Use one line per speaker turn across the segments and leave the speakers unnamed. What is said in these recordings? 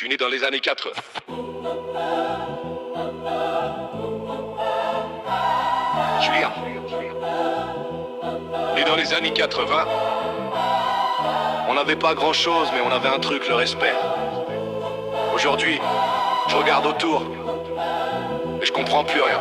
suis né dans les années 80. Julien. Né dans les années 80. On n'avait pas grand chose, mais on avait un truc, le respect. Aujourd'hui, je regarde autour et je comprends plus rien.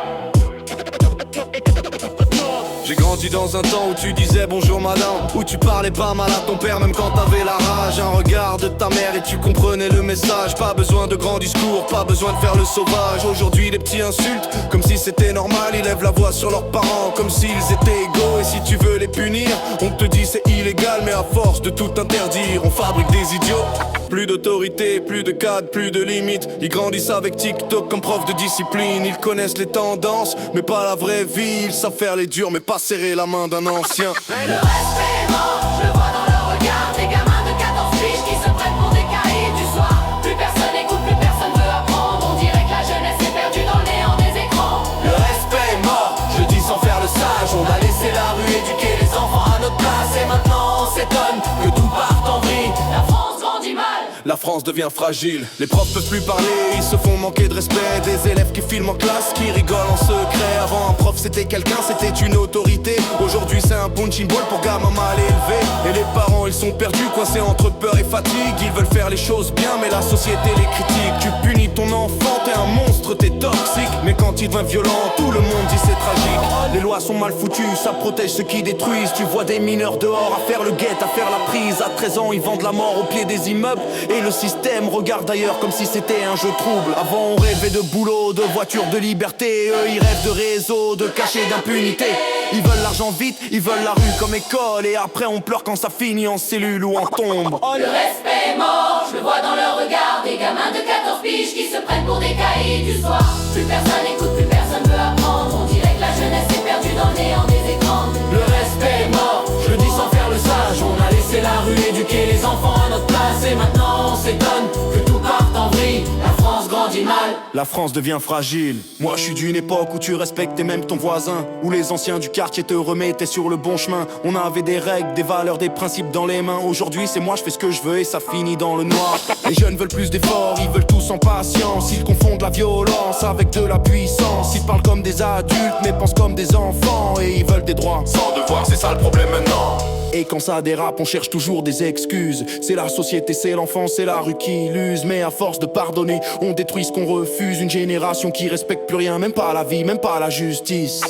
J'ai grandi dans un temps où tu disais bonjour madame, où tu parlais pas mal à ton père même quand t'avais la rage. Un regard de ta mère et tu comprenais le message. Pas besoin de grands discours, pas besoin de faire le sauvage. Aujourd'hui les petits insultent comme si c'était normal. Ils lèvent la voix sur leurs parents comme s'ils étaient égaux. Et si tu veux les punir, on te dit c'est illégal. Mais à force de tout interdire, on fabrique des idiots. Plus d'autorité, plus de cadre, plus de limites. Ils grandissent avec TikTok comme prof de discipline. Ils connaissent les tendances, mais pas la vraie vie. Ils savent faire les durs, mais pas serrer la main d'un ancien.
Mais le respect est mort, je le vois dans leur regard. Des gamins de 14 piges qui se prennent pour des cahiers du soir. Plus personne écoute, plus personne veut apprendre. On dirait que la jeunesse est perdue dans le néant des écrans.
Le respect est mort, je dis sans faire le sage. On a laissé la rue éduquer les enfants à notre place. Et maintenant on s'étonne que tout parte en vrille.
La France grandit mal.
La France devient fragile, les profs peuvent plus parler, ils se font manquer de respect. Des élèves qui filment en classe, qui rigolent en secret. Avant un prof c'était quelqu'un, c'était une autorité. Aujourd'hui c'est un punching ball pour gamins mal élevés. Et les parents ils sont perdus, coincés entre peur et fatigue. Ils veulent faire les choses bien mais la société les critique. Tu punis ton enfant, t'es un monstre, t'es toxique. Mais quand il devient violent, tout le monde dit c'est tragique. Les lois sont mal foutues, ça protège ceux qui détruisent. Tu vois des mineurs dehors à faire le guet, à faire la prise. À 13 ans ils vendent la mort au pied des immeubles. Et le système regarde ailleurs comme si c'était un jeu trouble. Avant on rêvait de boulot, de voitures, de liberté. Eux ils rêvent de réseaux, de cachets, d'impunité. Ils veulent l'argent vite, ils veulent la rue comme école. Et après on pleure quand ça finit en cellule ou en tombe.
Le respect est mort, je le vois dans leur regard. Des gamins de 14 piges qui se prennent pour des cahiers du soir. Plus personne écoute, plus personne veut apprendre. On dirait que la jeunesse est perdue dans le néant des écrans.
Le respect est mort, je le dis sans faire le sage. On a laissé la rue éduquer les enfants à notre place. Et maintenant on s'étonne que tout parte en vrille. La France grandit mal, la France devient fragile. Moi je suis d'une époque où tu respectais même ton voisin, où les anciens du quartier te remettaient sur le bon chemin. On avait des règles, des valeurs, des principes dans les mains. Aujourd'hui c'est moi je fais ce que je veux et ça finit dans le noir. Les jeunes veulent plus d'efforts, ils veulent tous en patience. Ils confondent la violence avec de la puissance. Ils parlent comme des adultes mais pensent comme des enfants. Et ils veulent des droits sans devoir, c'est ça le problème maintenant. Et quand ça dérape, on cherche toujours des excuses. C'est la société, c'est l'enfant, c'est la rue qui l'use. Mais à force de pardonner, on détruit ce qu'on refuse. Une génération qui respecte plus rien, même pas la vie, même pas la justice.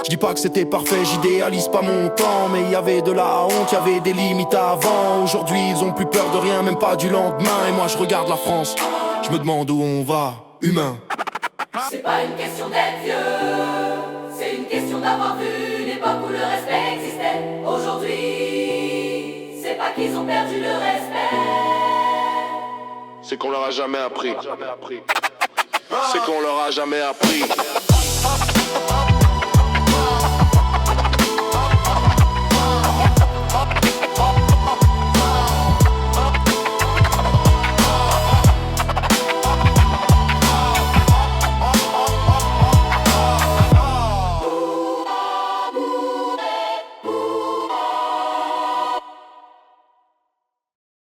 Je dis pas que c'était parfait, j'idéalise pas mon temps. Mais il y avait de la honte, il y avait des limites avant. Aujourd'hui ils ont plus peur de rien, même pas du lendemain. Et moi je regarde la France, je me demande où on va, humain.
C'est pas une question d'être vieux, c'est une question d'avoir vu une époque où le respect existait. Aujourd'hui, c'est pas qu'ils ont perdu le respect,
C'est qu'on leur a jamais appris. C'est qu'on leur a jamais appris.